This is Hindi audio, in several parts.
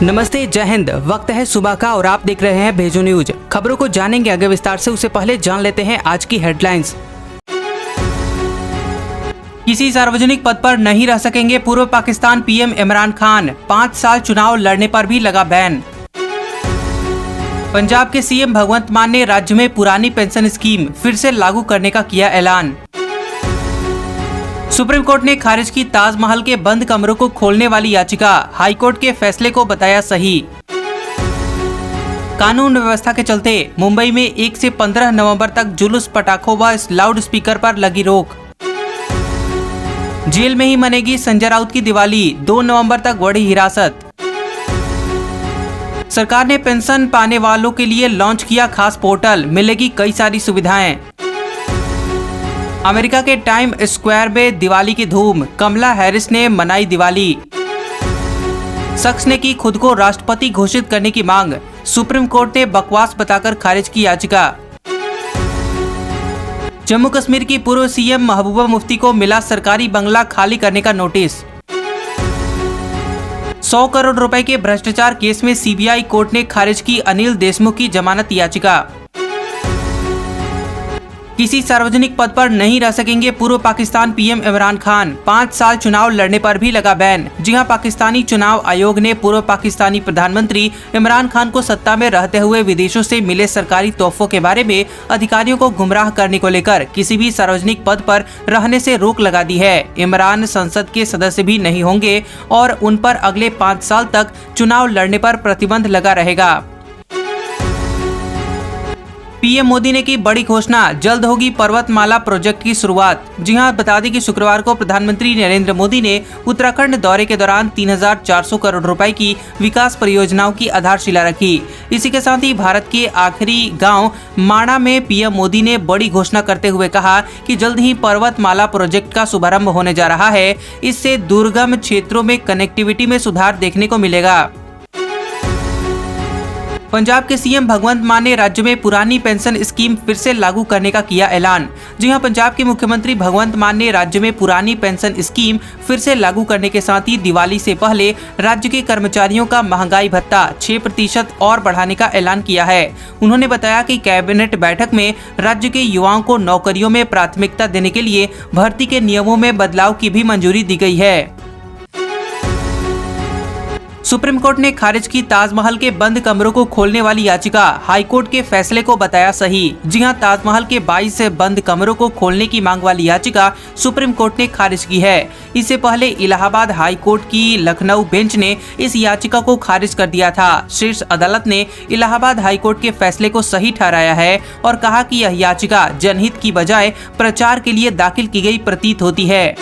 नमस्ते, जय हिंद। वक्त है सुबह का और आप देख रहे हैं भेजो न्यूज। खबरों को जानेंगे आगे विस्तार से, उससे पहले जान लेते हैं आज की हेडलाइंस। किसी सार्वजनिक पद पर नहीं रह सकेंगे पूर्व पाकिस्तान पीएम इमरान खान, 5 साल चुनाव लड़ने पर भी लगा बैन। पंजाब के सीएम भगवंत मान ने राज्य में पुरानी पेंशन स्कीम फिर से लागू करने का किया ऐलान। सुप्रीम कोर्ट ने खारिज की ताजमहल के बंद कमरों को खोलने वाली याचिका, हाईकोर्ट के फैसले को बताया सही। कानून व्यवस्था के चलते मुंबई में 1 से 15 नवंबर तक जुलूस, पटाखों व लाउड स्पीकर पर लगी रोक। जेल में ही मनेगी संजय राउत की दिवाली, 2 नवंबर तक बढ़ी हिरासत। सरकार ने पेंशन पाने वालों के लिए लॉन्च किया खास पोर्टल, मिलेगी कई सारी सुविधाएं। अमेरिका के टाइम स्क्वायर में दिवाली की धूम, कमला हैरिस ने मनाई दिवाली। शख्स ने की खुद को राष्ट्रपति घोषित करने की मांग, सुप्रीम कोर्ट ने बकवास बताकर खारिज की याचिका। जम्मू कश्मीर की पूर्व सीएम महबूबा मुफ्ती को मिला सरकारी बंगला खाली करने का नोटिस। 100 करोड़ रुपए के भ्रष्टाचार केस में सीबीआई कोर्ट ने खारिज की अनिल देशमुख की जमानत याचिका। किसी सार्वजनिक पद पर नहीं रह सकेंगे पूर्व पाकिस्तान पीएम इमरान खान, 5 साल चुनाव लड़ने पर भी लगा बैन। जी हां, पाकिस्तानी चुनाव आयोग ने पूर्व पाकिस्तानी प्रधानमंत्री इमरान खान को सत्ता में रहते हुए विदेशों से मिले सरकारी तोहफों के बारे में अधिकारियों को गुमराह करने को लेकर किसी भी सार्वजनिक पद पर रहने से रोक लगा दी है। इमरान संसद के सदस्य भी नहीं होंगे और उन पर अगले 5 साल तक चुनाव लड़ने पर प्रतिबंध लगा रहेगा। पीएम मोदी ने की बड़ी घोषणा, जल्द होगी पर्वतमाला प्रोजेक्ट की शुरुआत। जी हां, बता दें कि शुक्रवार को प्रधानमंत्री नरेंद्र मोदी ने उत्तराखंड दौरे के दौरान 3400 करोड़ रुपए की विकास परियोजनाओं की आधारशिला रखी। इसी के साथ ही भारत के आखिरी गांव माणा में पीएम मोदी ने बड़ी घोषणा करते हुए कहा कि जल्द ही पर्वतमाला प्रोजेक्ट का शुभारंभ होने जा रहा है। इससे दुर्गम क्षेत्रों में कनेक्टिविटी में सुधार देखने को मिलेगा। पंजाब के सीएम भगवंत मान ने राज्य में पुरानी पेंशन स्कीम फिर से लागू करने का किया ऐलान। जी हां, पंजाब के मुख्यमंत्री भगवंत मान ने राज्य में पुरानी पेंशन स्कीम फिर से लागू करने के साथ ही दिवाली से पहले राज्य के कर्मचारियों का महंगाई भत्ता 6% और बढ़ाने का ऐलान किया है। उन्होंने बताया कि कैबिनेट बैठक में राज्य के युवाओं को नौकरियों में प्राथमिकता देने के लिए भर्ती के नियमों में बदलाव की भी मंजूरी दी गई है। सुप्रीम कोर्ट ने खारिज की ताजमहल के बंद कमरों को खोलने वाली याचिका, हाईकोर्ट के फैसले को बताया सही। जी हां, ताजमहल के 22 से बंद कमरों को खोलने की मांग वाली याचिका सुप्रीम कोर्ट ने खारिज की है। इससे पहले इलाहाबाद हाई कोर्ट की लखनऊ बेंच ने इस याचिका को खारिज कर दिया था। शीर्ष अदालत ने इलाहाबाद हाई कोर्ट के फैसले को सही ठहराया है और कहा कि यह याचिका जनहित की बजाय प्रचार के लिए दाखिल की गई प्रतीत होती है।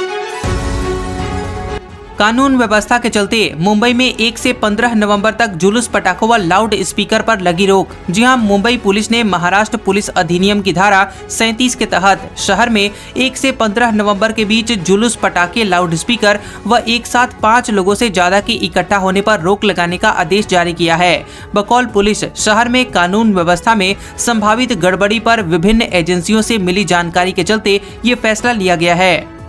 कानून व्यवस्था के चलते मुंबई में 1 से 15 नवंबर तक जुलूस, पटाखों व लाउड स्पीकर पर लगी रोक। जी हां, मुंबई पुलिस ने महाराष्ट्र पुलिस अधिनियम की धारा 37 के तहत शहर में 1 से 15 नवंबर के बीच जुलूस, पटाखे, लाउड स्पीकर व एक साथ 5 लोगों से ज्यादा के इकट्ठा होने पर रोक लगाने का आदेश जारी किया है। बकौल पुलिस, शहर में कानून व्यवस्था में संभावित गड़बड़ी पर विभिन्न एजेंसियों से मिली जानकारी के चलते ये फैसला लिया गया है।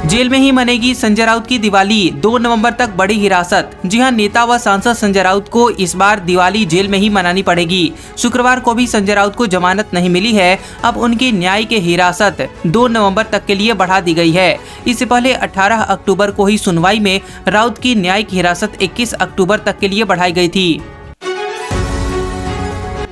जेल में ही मनेगी संजय राउत की दिवाली, 2 नवंबर तक बढ़ी हिरासत। जी हां, नेता व सांसद संजय राउत को इस बार दिवाली जेल में ही मनानी पड़ेगी। शुक्रवार को भी संजय राउत को जमानत नहीं मिली है। अब उनकी न्यायिक हिरासत 2 नवंबर तक के लिए बढ़ा दी गई है। इससे पहले 18 अक्टूबर को ही सुनवाई में राउत की न्यायिक हिरासत 21 अक्टूबर तक के लिए बढ़ाई गई थी।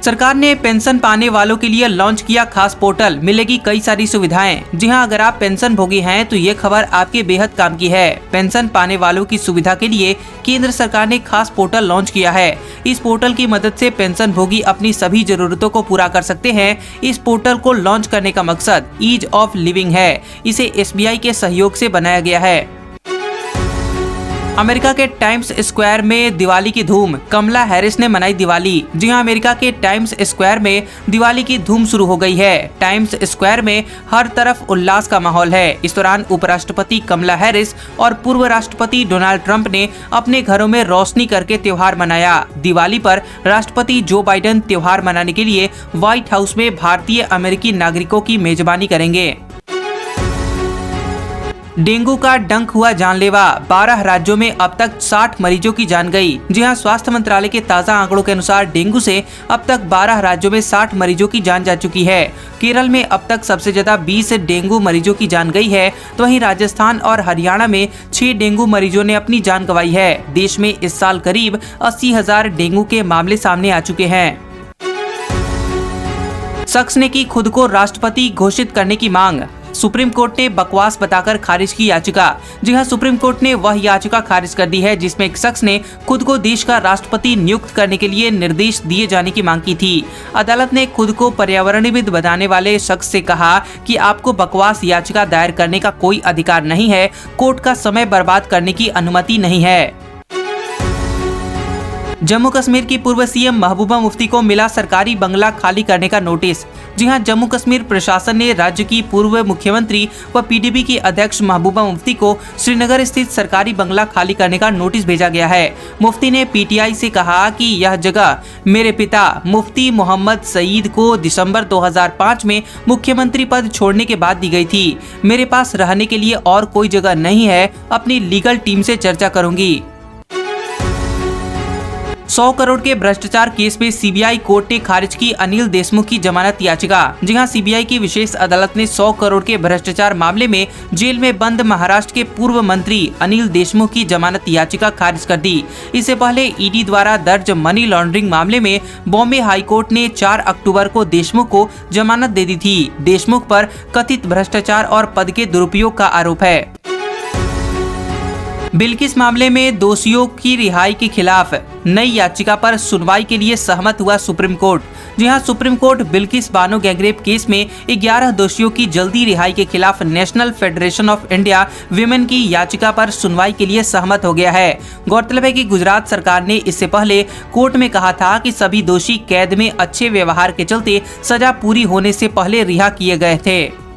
सरकार ने पेंशन पाने वालों के लिए लॉन्च किया खास पोर्टल, मिलेगी कई सारी सुविधाएं। जी हां, अगर आप पेंशन भोगी हैं तो ये खबर आपके बेहद काम की है। पेंशन पाने वालों की सुविधा के लिए केंद्र सरकार ने खास पोर्टल लॉन्च किया है। इस पोर्टल की मदद से पेंशन भोगी अपनी सभी जरूरतों को पूरा कर सकते हैं। इस पोर्टल को लॉन्च करने का मकसद ईज ऑफ लिविंग है। इसे एसबीआई के सहयोग से बनाया गया है। अमेरिका के टाइम्स स्क्वायर में दिवाली की धूम, कमला हैरिस ने मनाई दिवाली। जी हां, अमेरिका के टाइम्स स्क्वायर में दिवाली की धूम शुरू हो गई है। टाइम्स स्क्वायर में हर तरफ उल्लास का माहौल है। इस दौरान उपराष्ट्रपति कमला हैरिस और पूर्व राष्ट्रपति डोनाल्ड ट्रंप ने अपने घरों में रोशनी करके त्योहार मनाया। दिवाली पर राष्ट्रपति जो बाइडेन त्योहार मनाने के लिए व्हाइट हाउस में भारतीय अमेरिकी नागरिकों की मेजबानी करेंगे। डेंगू का डंक हुआ जानलेवा, 12 राज्यों में अब तक 60 मरीजों की जान गई। जी हां, स्वास्थ्य मंत्रालय के ताज़ा आंकड़ों के अनुसार डेंगू से अब तक 12 राज्यों में 60 मरीजों की जान जा चुकी है। केरल में अब तक सबसे ज्यादा 20 डेंगू मरीजों की जान गई है, तो वहीं राजस्थान और हरियाणा में 6 डेंगू मरीजों ने अपनी जान गंवाई है। देश में इस साल करीब 80,000 डेंगू के मामले सामने आ चुके हैं। शख्स ने की खुद को राष्ट्रपति घोषित करने की मांग, सुप्रीम कोर्ट ने बकवास बताकर खारिज की याचिका। जी हां, सुप्रीम कोर्ट ने वह याचिका खारिज कर दी है जिसमें एक शख्स ने खुद को देश का राष्ट्रपति नियुक्त करने के लिए निर्देश दिए जाने की मांग की थी। अदालत ने खुद को पर्यावरणविद बताने वाले शख्स से कहा कि आपको बकवास याचिका दायर करने का कोई अधिकार नहीं है, कोर्ट का समय बर्बाद करने की अनुमति नहीं है। जम्मू कश्मीर की पूर्व सीएम महबूबा मुफ्ती को मिला सरकारी बंगला खाली करने का नोटिस। जी हां, जम्मू कश्मीर प्रशासन ने राज्य की पूर्व मुख्यमंत्री व पीडीपी की अध्यक्ष महबूबा मुफ्ती को श्रीनगर स्थित सरकारी बंगला खाली करने का नोटिस भेजा गया है। मुफ्ती ने पीटीआई से कहा कि यह जगह मेरे पिता मुफ्ती मोहम्मद सईद को दिसंबर 2005 में मुख्यमंत्री पद छोड़ने के बाद दी गई थी। मेरे पास रहने के लिए और कोई जगह नहीं है, अपनी लीगल टीम से चर्चा करूंगी। 100 करोड़ के भ्रष्टाचार केस में सीबीआई कोर्ट ने खारिज की अनिल देशमुख की जमानत याचिका। जी हां, सीबीआई की विशेष अदालत ने 100 करोड़ के भ्रष्टाचार मामले में जेल में बंद महाराष्ट्र के पूर्व मंत्री अनिल देशमुख की जमानत याचिका खारिज कर दी। इससे पहले ईडी द्वारा दर्ज मनी लॉन्ड्रिंग मामले में बॉम्बे हाईकोर्ट ने 4 अक्टूबर को देशमुख को जमानत दे दी थी। देशमुख पर कथित भ्रष्टाचार और पद के दुरुपयोग का आरोप है। बिल्किस मामले में दोषियों की रिहाई के खिलाफ नई याचिका पर सुनवाई के लिए सहमत हुआ सुप्रीम कोर्ट। जी हां, supreme court Bilkis Bano gangrape case में 11 दोषियों की जल्दी रिहाई के खिलाफ national federation of India women की याचिका पर सुनवाई के लिए सहमत हो गया है। गौरतलब है कि गुजरात सरकार ने इससे पहले कोर्ट में कहा था कि सभी दोषी कैद में अच्छे व्यवहार के चलते सजा पूरी होने से पहले रिहा किए गए थे।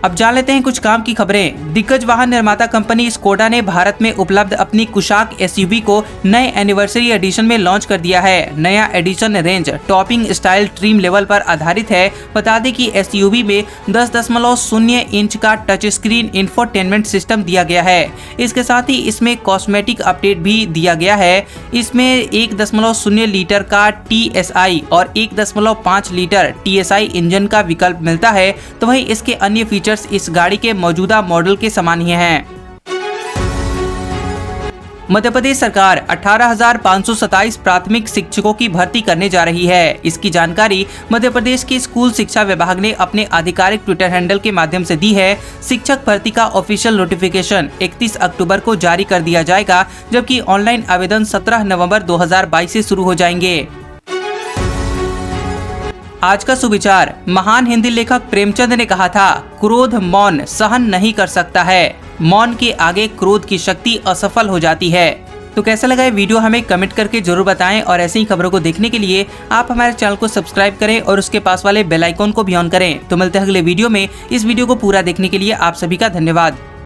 अब जान लेते हैं कुछ काम की खबरें। दिग्गज वाहन निर्माता कंपनी स्कोडा ने भारत में उपलब्ध अपनी कुशाक एसयूवी को नए एनिवर्सरी एडिशन में लॉन्च कर दिया है। नया edition range topping style trim level पर आधारित है। बता दें कि एसयूवी में 10.0 इंच का टच स्क्रीन इंफोटेनमेंट सिस्टम दिया गया है। इसके साथ ही इसमें कॉस्मेटिक अपडेट भी दिया गया है। इसमें 1.0 लीटर का TSI और 1.5 लीटर TSI इंजन का विकल्प मिलता है, तो वहीं इसके अन्य फीचर इस गाड़ी के मौजूदा मॉडल के समान ही हैं। मध्य प्रदेश सरकार 18,527 प्राथमिक शिक्षकों की भर्ती करने जा रही है। इसकी जानकारी मध्य प्रदेश के स्कूल शिक्षा विभाग ने अपने आधिकारिक ट्विटर हैंडल के माध्यम से दी है। शिक्षक भर्ती का ऑफिशियल नोटिफिकेशन 31 अक्टूबर को जारी कर दिया जाएगा, जबकि ऑनलाइन आवेदन 17 नवंबर 2022 से शुरू हो जाएंगे। आज का सुविचार, महान हिंदी लेखक प्रेमचंद ने कहा था, क्रोध मौन सहन नहीं कर सकता है, मौन के आगे क्रोध की शक्ति असफल हो जाती है। तो कैसा लगा ये वीडियो हमें कमेंट करके जरूर बताएं और ऐसे ही खबरों को देखने के लिए आप हमारे चैनल को सब्सक्राइब करें और उसके पास वाले बेल आइकॉन को भी ऑन करें। तो मिलते हैं अगले वीडियो में। इस वीडियो को पूरा देखने के लिए आप सभी का धन्यवाद।